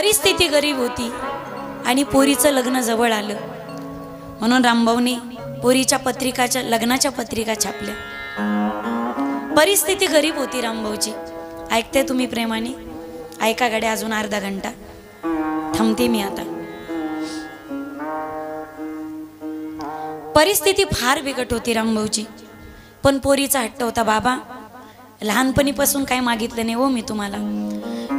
परिस्थिती गरीब होती आणि पोरीचं लग्न जवळ आलं म्हणून रामभाऊने पोरीच्या पत्रिकाच्या लग्नाच्या पत्रिका छापल्या। परिस्थिती गरीब होती रामभाऊची। ऐकते तुम्ही प्रेमाने? ऐका गाड्या, अजून अर्धा घंटा थांबते मी आता। परिस्थिती फार बिकट होती रामभाऊची, पण पोरीचा हट्ट होता, बाबा लहानपणीपासून काय मागितलं नाही हो मी तुम्हाला।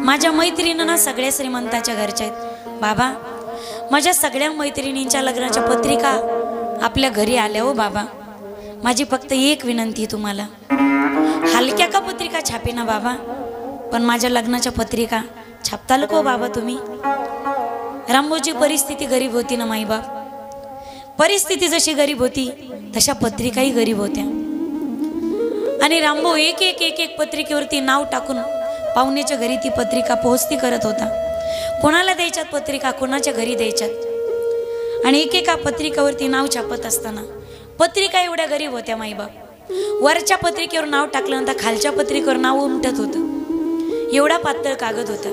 माझ्या मैत्रिणींना सगळ्या श्रीमंताच्या घरच्या आहेत बाबा, माझ्या सगळ्या मैत्रिणींच्या लग्नाच्या पत्रिका आपल्या घरी आल्या हो बाबा, माझी फक्त एक विनंती तुम्हाला, हलक्या का पत्रिका छापेना बाबा, पण माझ्या लग्नाच्या पत्रिका छापताल को बाबा तुम्ही। रामभाऊची परिस्थिती गरीब होती ना माईबाप, परिस्थिती जशी गरीब होती तशा पत्रिकाही गरीब होत्या। आणि रामभाऊ एक एक एक एक पत्रिकेवरती नाव टाकून पाहुण्याच्या घरी ती पत्रिका पोहोचती करत होता। कोणाला द्यायच्यात पत्रिका, कोणाच्या घरी द्यायच्यात, आणि एक एका पत्रिकावरती नाव छापत असताना पत्रिका एवढ्या गरीब होत्या माईबाप। वरच्या पत्रिकेवर नाव टाकल्यानंतर खालच्या पत्रिकेवर नाव उमटत होतं, एवढा पातळ कागद होता।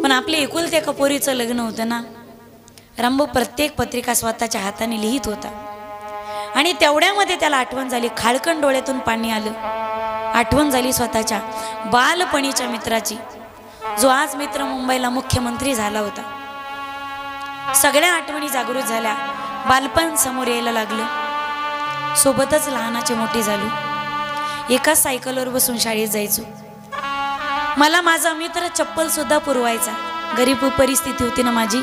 पण आपले एकुलत्या कपोरीचं लग्न होतं ना, रामभाऊ प्रत्येक पत्रिका स्वतःच्या हाताने लिहित होता। आणि तेवढ्यामध्ये त्याला आठवण झाली, खाळकण डोळ्यातून पाणी आलं, आठवण झाली स्वतःच्या बालपणीच्या मित्राची, जो आज मित्र मुंबईला मुख्यमंत्री झाला होता। सगळ्या आठवणी जागृत झाल्या, बालपण समोर यायला लागलं। सोबतच लहानाचे मोठे झालो, एकाच सायकलवर बसून शाळेत जायचो। मला माझा मित्र चप्पल सुद्धा पुरवायचा, गरीब परिस्थिती होती ना माझी,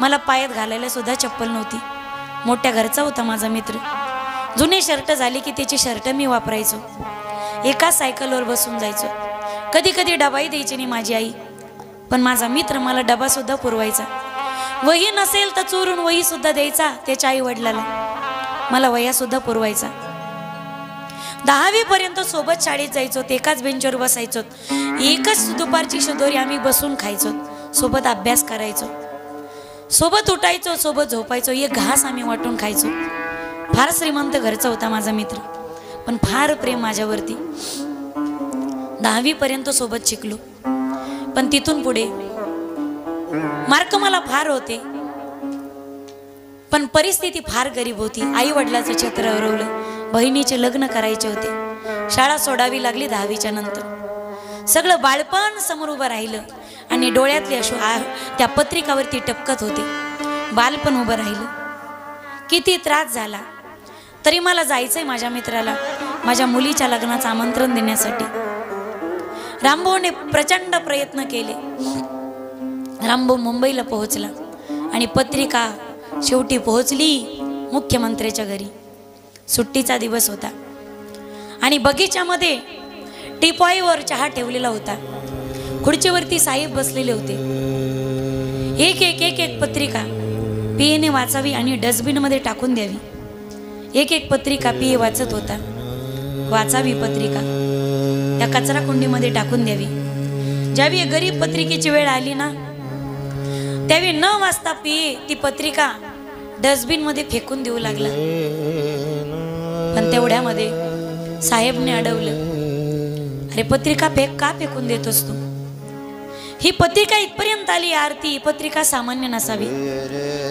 मला पायात घालायला सुद्धा चप्पल नव्हती। मोठ्या घरचा होता माझा मित्र, जुने शर्ट झाले की त्याचे शर्ट मी वापरायचो, एकाच सायकलवर बसून जायचो। कधी कधी डबाही द्यायची नाही माझी आई, पण माझा मित्र मला डबा सुद्धा पुरवायचा। वही नसेल तर चोरून वही सुद्धा द्यायचा त्याच्या आई वडिलाला, मला वह्या सुद्धा पुरवायचा। 10वी पर्यंत सोबत शाळेत जायचो, एकाच बेंचवर बसायचो, एकच दुपारची शिदोरी आम्ही बसून खायचो, सोबत अभ्यास करायचो, सोबत उठायचो, सोबत झोपायचो, एक घास आम्ही वाटून खायचो। फार श्रीमंत घरचा होता माझा मित्र, पण फार प्रेम माझ्यावरती। 10वी पर्यंत सोबत शिकलो, पण तिथून पुढे मार्क मला फार होते, पण परिस्थिती फार गरीब होती। आई वडिलाचं छत्र हरवलं, बहिणीचे लग्न करायचे होते, शाळा सोडावी लागली 10वीच्या नंतर। सगळं बाळपण समोर उभं राहिलं आणि डोळ्यातले अश्रू त्या पत्रिकावरती टपकत होते, बालपण उभं राहिलं। किती त्रास झाला तरी मला जायचंय माझ्या मित्राला माझ्या मुलीच्या लग्नाचं आमंत्रण देण्यासाठी। रामभाऊने प्रचंड प्रयत्न केले, रामभाऊ मुंबईला पोहोचला आणि पत्रिका शेवटी पोहोचली मुख्यमंत्र्याच्या घरी। सुट्टीचा दिवस होता आणि बगीच्यामध्ये टीपॉयवर चहा ठेवलेला होता, खुर्चीवरती साहेब बसलेले होते। एक एक एक एक पत्रिका पीएने वाचावी आणि डस्टबिन मध्ये टाकून द्यावी। एक एक पत्रिका पीए वाचत होता, वाचावी पत्रिका त्या कचरा कुंडीमध्ये टाकून द्यावी। ज्यावेळी गरीब पत्रिकेची वेळ आली ना, त्यावेळी न वाचता पीए ती पत्रिका डस्टबिन मध्ये फेकून देऊ लागला। पण तेवढ्यामध्ये साहेबने अडवलं, अरे पत्रिका का फेकून देतोस तू? ही पत्रिका इथपर्यंत आली आरती, ही पत्रिका सामान्य नसावी,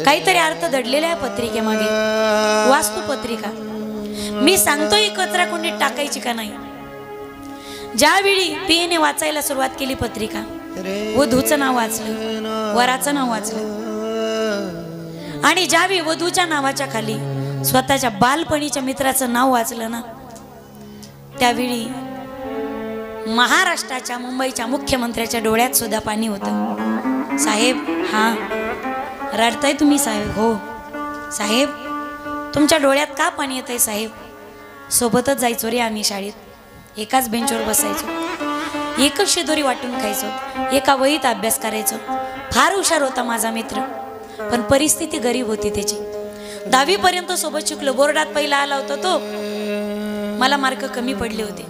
काहीतरी अर्थ दडलेला आहे पत्रिकेमागे, वास्तू पत्रिका। मी सांगतो ही कचरा कुंडीत टाकायची का नाही। ज्यावेळी पीएने वाचायला सुरुवात केली पत्रिका, वधूचं नाव वाचलं, वराचं नाव वाचलं, आणि ज्यावेळी वधूच्या नावाच्या खाली स्वतःच्या बालपणीच्या मित्राचं नाव वाचलं ना, त्यावेळी महाराष्ट्राच्या मुंबईच्या मुख्यमंत्र्याच्या डोळ्यात सुद्धा पाणी होतं। साहेब, हा रडताय तुम्ही साहेब? हो साहेब, तुमच्या डोळ्यात का पाणी येतंय साहेब? सोबतच जायचो रे आम्ही शाळेत, एकाच बेंचवर बसायचो, एकच शिदोरी वाटून खायचो, एका वहीत अभ्यास करायचो। फार हुशार होता माझा मित्र, पण परिस्थिती गरीब होती त्याची। 10वी पर्यंत सोबत शिकलो, बोर्डात पहिला आला होता तो, मला मार्क कमी पडले होते,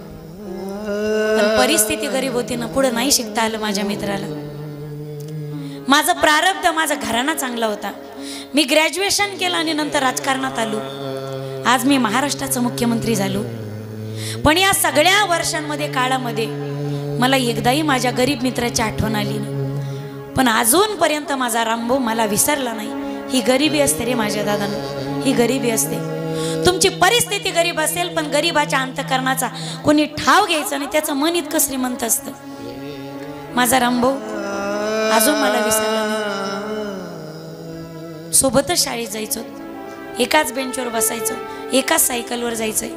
पण परिस्थिती गरीब होती ना, पुढे नाही शिकता आलं माझ्या मित्राला। माझा प्रारब्ध, माझा घराणा चांगला होता, मी ग्रॅज्युएशन केलं आणि नंतर राजकारणात आलो, आज मी महाराष्ट्राचा मुख्यमंत्री झालो। पण या सगळ्या वर्षांमध्ये काळामध्ये मला एकदाही माझ्या गरीब मित्राची आठवण आली नाही। पण अजूनपर्यंत माझा रामभाऊ मला विसरला नाही. ही गरिबी असते रे माझ्या दादांनो, ही गरिबी असते. तुमची परिस्थिती गरीब असेल पण गरीबाच्या अंतकरणाचा कोणी ठाव घ्यायचा नाही, त्याचं मन इतकं श्रीमंत असतं. माझा रामभाऊ अजून मला विसरला नाही. सोबतच शाळेत जायचो, एकाच बेंचवर बसायचो, एकाच सायकलवर जायचंय.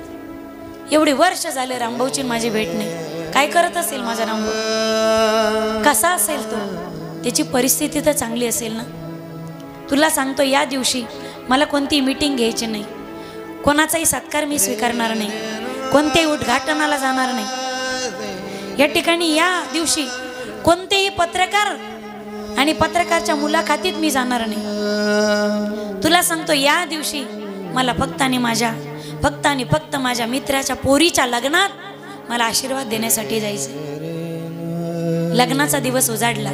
एवढे वर्ष झाले रामभाऊची माझी भेट नाही. काय करत असेल माझा रामभाऊ, कसा असेल तो, त्याची परिस्थिती तर चांगली असेल ना. तुला सांगतो, या दिवशी मला कोणती मीटिंग घ्यायची नाही, कोणाचाही सत्कार मी स्वीकारणार नाही, कोणत्याही उद्घाटनाला जाणार नाही. या ठिकाणी या दिवशी कोणतेही पत्रकार आणि पत्रकारच्या मुलाखतीत मी जाणार नाही. तुला सांगतो, या दिवशी मला फक्त आणि फक्त माझ्या मित्राच्या पोरीच्या लग्नात मला आशीर्वाद देण्यासाठी जायचे. लग्नाचा दिवस उजाडला,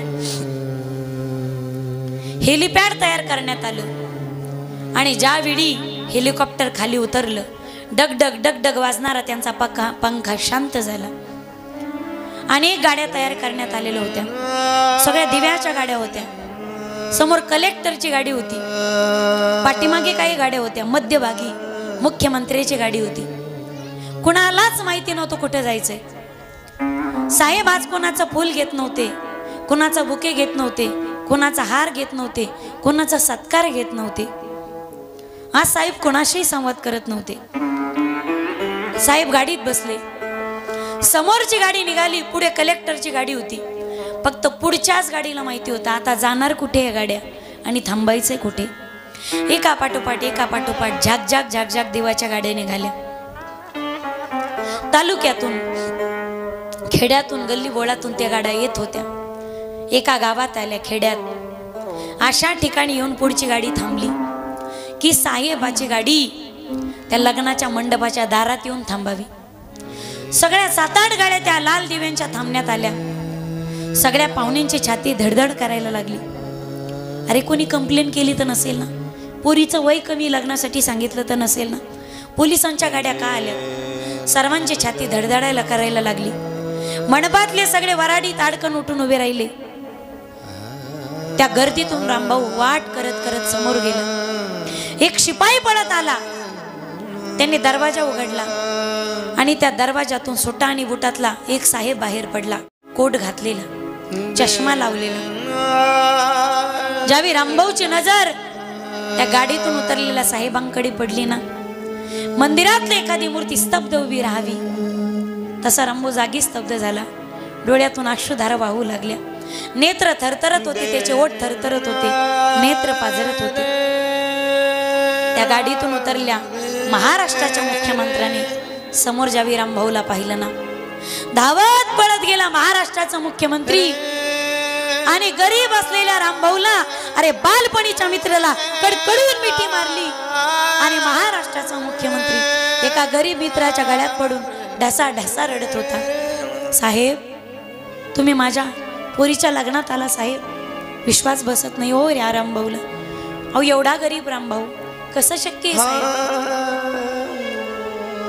हेलिपॅड तयार करण्यात आलं आणि ज्यावेळी हेलिकॉप्टर खाली उतरलं, डगडग डगडग वाजणारा त्यांचा पंखा शांत झाला. अनेक गाड्या तयार करण्यात आलेल्या होत्या, सगळ्या दिव्याच्या गाड्या होत्या. समोर कलेक्टरची गाडी होती, पाठीमागे काही गाड्या होत्या, मध्यभागी मुख्यमंत्र्याची गाडी होती. कुणालाच माहिती नव्हतं कुठे जायचंय. साहेब आज कोणाचं फूल घेत नव्हते, कोणाचा बुके घेत नव्हते, कोणाचा हार घेत नव्हते, कोणाचा सत्कार घेत नव्हते. आज साहेब कोणाशीही संवाद करत नव्हते. साहेब गाडीत बसले, समोरची गाडी निघाली, पुढे कलेक्टरची गाडी होती. फक्त पुढच्याच गाडीला माहिती होतं आता जाणार कुठे या गाड्या आणि थांबायचंय कुठे. एका पाठोपाठ झाक झाक देवाच्या गाड्या निघाल्या. तालुक्यातून, खेड्यातून, गल्ली बोळातून त्या गाड्या येत होत्या. एका गावात आल्या, खेड्यात. अशा ठिकाणी येऊन पुढची गाडी थांबली की साहेबाची गाडी त्या लग्नाच्या मंडपाच्या दारात येऊन थांबावी. सगळ्या 7-8 गाड्या त्या लाल दिव्यांच्या थांबण्यात आल्या. सगळ्या पाहुण्यांची छाती धडधड करायला लागली. अरे कोणी कंप्लेंट केली तर नसेल ना, पोरीचं वय कमी लग्नासाठी सांगितलं तर नसेल ना, पोलिसांच्या गाड्या का आल्या. सर्वांची छाती धडधडायला करायला लागली. मंडपातले सगळे वराडीत अडकन उठून उभे राहिले. त्या गर्दीतून रामभाऊ वाट करत करत समोर गेला. एक शिपाई पळत आला, त्यांनी दरवाजा उघडला आणि त्या दरवाजातून सुटा आणि बुटातला एक साहेब बाहेर पडला, कोट घातलेला, चष्मा लावलेला. ज्यावेळी रामभाऊची नजर त्या गाडीतून उतरलेल्या साहेबांकडे पडली ना, मंदिरातली एखादी मूर्ती स्तब्ध उभी राहावी तसा रामभाऊ जागी स्तब्ध झाला. डोळ्यातून अश्रुधारा वाहू लागल्या. नेत्र थरथरत होते, त्याचे ओठ थरथरत होते, नेत्र पाझरत होते. त्या गाडीतून उतरल्या महाराष्ट्राच्या मुख्यमंत्र्याने समोर ज्यावेळी रामभाऊला पाहिलं ना, धावत पळत गेला महाराष्ट्राचा मुख्यमंत्री आणि गरीब असलेल्या रामभाऊला, अरे बालपणीच्या मित्राला कडकडून मिठी मारली आणि महाराष्ट्राचा मुख्यमंत्री एका गरीब मित्राच्या गळ्यात पडून ढसा ढसा रडत होता. साहेब, तुम्ही माझ्या पोरीच्या लग्नात आला साहेब. विश्वास बसत नाही हो या रामभाऊला. अहो एवढा गरीब रामभाऊ कसं शक्य आहे साहेब.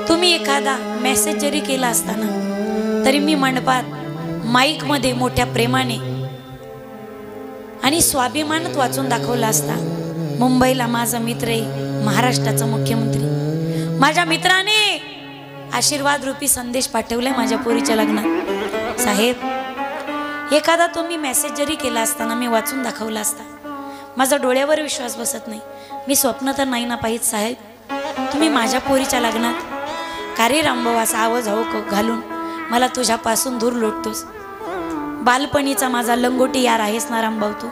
तुम्ही एखादा मेसेज जरी केला असताना तरी मी मंडपात माईक मध्ये मोठ्या प्रेमाने आणि स्वाभिमानात वाचून दाखवला असता. मुंबईला माझा मित्र आहे महाराष्ट्राचा मुख्यमंत्री, माझ्या मित्राने आशीर्वाद रूपी संदेश पाठवलाय माझ्या पोरीच्या लग्नात. साहेब, एखादा तुम्ही मेसेज जरी केला असताना मी वाचून दाखवला असता. माझा डोळ्यावर विश्वास बसत नाही. मी स्वप्न तर नाही ना पाहित साहेब, तुम्ही माझ्या पोरीच्या लग्नात. का रे रामभाऊ असा आवाज घालून मला तुझ्यापासून दूर लोटतोस. बालपणीचा माझा लंगोटी यार आहेस ना रामभाऊ तू.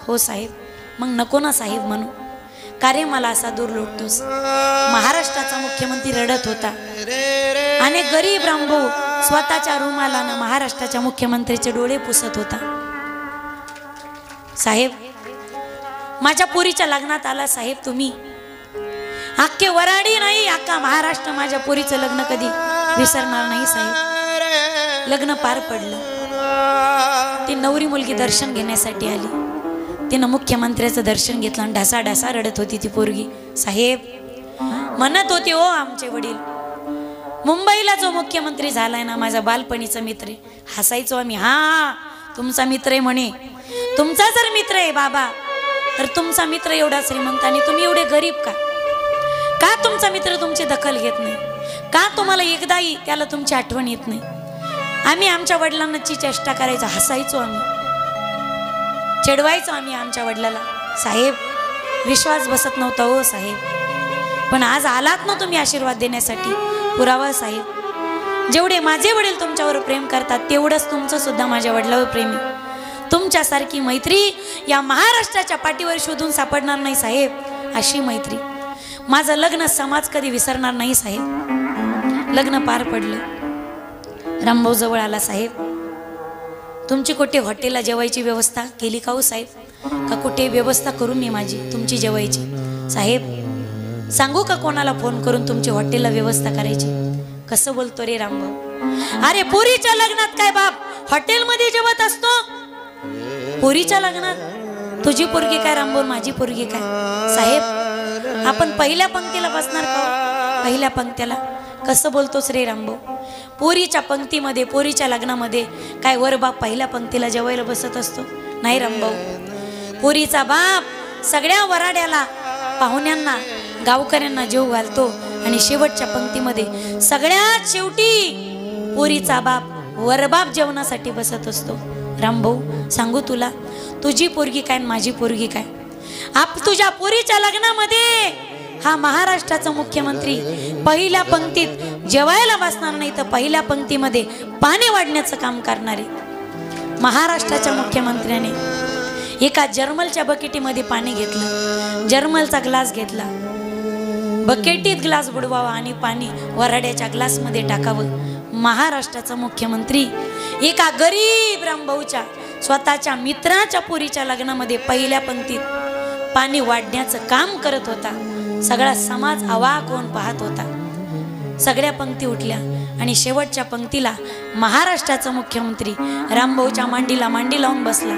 हो साहेब, मग नको ना साहेब म्हणू. का रे मला असा दूर लोटतोस. महाराष्ट्राचा मुख्यमंत्री रडत होता आणि गरीब रामभाऊ स्वतःच्या रुमालानं महाराष्ट्राच्या मुख्यमंत्र्याचे डोळे पुसत होता. साहेब, माझ्या पोरीच्या लग्नात आला साहेब तुम्ही. अख्खे वराडी नाही, अख्खा महाराष्ट्र माझ्या पोरीचं लग्न कधी विसरणार नाही साहेब. लग्न पार पडलं. ती नवरी मुलगी दर्शन घेण्यासाठी आली. तिनं मुख्यमंत्र्याचं दर्शन घेतलं आणि ढासा ढासा रडत होती ती पोरगी. साहेब म्हणत होती, ओ आमचे वडील, मुंबईला जो मुख्यमंत्री झालाय ना माझा बालपणीचा मित्र. हसायचो आम्ही, हा तुमचा मित्र आहे म्हणे, तुमचा जर मित्र आहे बाबा, तर तुमचा मित्र एवढा श्रीमंत आणि तुम्ही एवढे गरीब का? का तुमचा मित्र तुमची दखल घेत नाही? का तुम्हाला एकदाही त्याला तुमची आठवण येत नाही? आम्ही आमच्या वडिलांची चेष्टा करायचो, हसायचो, आम्ही चिडवायचो आम्ही आमच्या वडिलाला. साहेब विश्वास बसत नव्हता हो साहेब, पण आज आलात ना तुम्ही आशीर्वाद देण्यासाठी, पुरावा साहेब. जेवढे माझे वडील तुमच्यावर प्रेम करतात तेवढंच तुमचं सुद्धा माझ्या वडिलावर प्रेम आहे. तुमच्यासारखी मैत्री या महाराष्ट्राच्या पाठीवर शोधून सापडणार नाही साहेब. अशी मैत्री माझं लग्न समाज कधी विसरणार नाही साहेब. लग्न पार पडलं, रामभाऊ जवळ आला. साहेब तुमची कुठे हॉटेलला जेवायची व्यवस्था केली का हो साहेब? का कुठे व्यवस्था करू मी माझी तुमची जेवायची? साहेब सांगू का कोणाला फोन करून तुमची हॉटेलला व्यवस्था करायची? कसं बोलतो रे रामभाऊ? अरे पोरीच्या लग्नात काय बाप हॉटेलमध्ये जेवत असतो? पोरीच्या लग्नात तुझी पोरगी काय रामभाऊ, माझी पोरगी काय? साहेब आपण पहिल्या पंक्तीला बसणार का? पहिल्या पंक्तीला कसं बोलतोस रे रामभाऊ? पोरीच्या पंक्तीमध्ये, पोरीच्या लग्नामध्ये काय वर बाप पहिल्या पंक्तीला जेवायला बसत असतो? नाही रामभाऊ, पोरीचा बाप सगळ्या वराड्याला, पाहुण्यांना, गावकऱ्यांना जेव घालतो आणि शेवटच्या पंक्तीमध्ये सगळ्यात शेवटी पोरीचा बाप वरबाप जेवणासाठी बसत असतो. रामभाऊ सांगू तुला, तुझी पोरगी काय माझी पोरगी काय? तुझ्या पोरीच्या लग्नामध्ये हा महाराष्ट्राचा मुख्यमंत्री पहिल्या पंक्तीत जेवायला बसणार नाही, तर पहिल्या पंक्तीमध्ये पाणी वाढण्याचं काम करणारे महाराष्ट्राच्या मुख्यमंत्र्याने एका जर्मलच्या बकेटीमध्ये पाणी घेतलं, जर्मलचा ग्लास घेतला, बकेटीत ग्लास बुडवावा आणि पाणी वराड्याच्या ग्लासमध्ये टाकावं. महाराष्ट्राचा मुख्यमंत्री एका गरीब रामभाऊच्या स्वतःच्या मित्राच्या पोरीच्या लग्नामध्ये पहिल्या पंक्तीत पाणी वाढण्याचं काम करत होता. सगळा समाज अवाक होऊन पाहत होता. सगळ्या पंक्ती उठल्या आणि शेवटच्या पंक्तीला महाराष्ट्राचा मुख्यमंत्री रामभाऊच्या मांडीला मांडी लावून बसला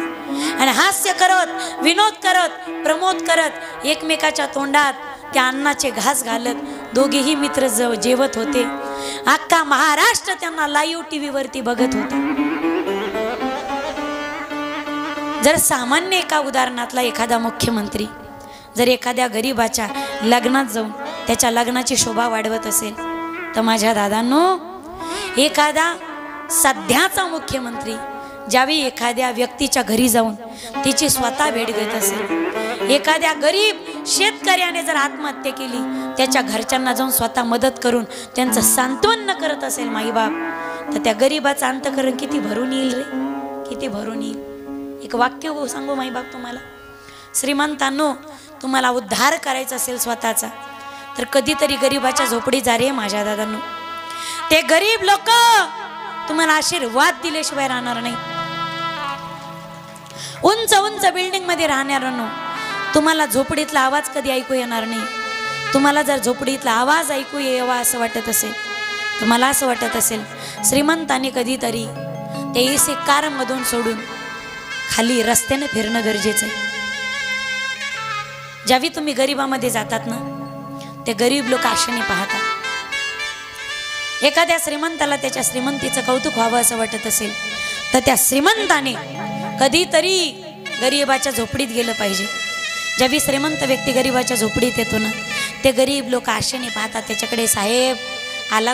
आणि हास्य करत, विनोद करत, प्रमोद करत एकमेकाच्या तोंडात त्या अन्नाचे घास घालत दोघेही मित्र जेवत होते. अख्खा महाराष्ट्र त्यांना लाईव्ह टीव्ही वरती बघत होता. जर सामान्य एका उदाहरणातला एखादा मुख्यमंत्री जर एखाद्या गरीबाच्या लग्नात जाऊन त्याच्या लग्नाची शोभा वाढवत असेल, तर माझ्या दादांनो, एखादा सध्याचा मुख्यमंत्री ज्यावेळी एखाद्या व्यक्तीच्या घरी जाऊन तिची स्वतः भेट घेत असेल, एखाद्या गरीब शेतकऱ्याने जर आत्महत्या केली त्याच्या घरच्यांना जाऊन स्वतः मदत करून त्यांचं सांत्वन करत असेल माईबाप, तर त्या गरीबाचं अंतःकरण किती भरून येईल रे, किती भरून येईल. एक वाक्य सांगू माईबाप तुम्हाला, श्रीमंतांनो, तुम्हाला उद्धार करायचा असेल स्वतःचा, तर कधीतरी गरीबाच्या झोपडीत जा रे माझ्या दादांनो. ते गरीब लोक तुम्हाला आशीर्वाद दिल्याशिवाय राहणार नाही. उंच उंच बिल्डिंग मध्ये राहणाऱ्यांनो, तुम्हाला झोपडीतला आवाज कधी ऐकू येणार नाही. तुम्हाला जर झोपडीतला आवाज ऐकू यावा असं वाटत असेल, तर मला असं वाटत असेल श्रीमंतांनी कधीतरी ते एसी कार मधून सोडून खाली रस्त्याने फिरणं गरजेचं आहे. ज्यावेळी तुम्ही गरिबामध्ये जातात ना, ते गरीब लोक आशेने पाहतात. एखाद्या श्रीमंताला त्याच्या श्रीमंतीचं कौतुक व्हावं असं वाटत असेल, तर त्या श्रीमंताने कधीतरी गरीबाच्या झोपडीत गेलं पाहिजे. ज्यावेळी श्रीमंत व्यक्ती गरीबाच्या झोपडीत येतो ना, ते गरीब लोक आशेने पाहतात त्याच्याकडे. साहेब आला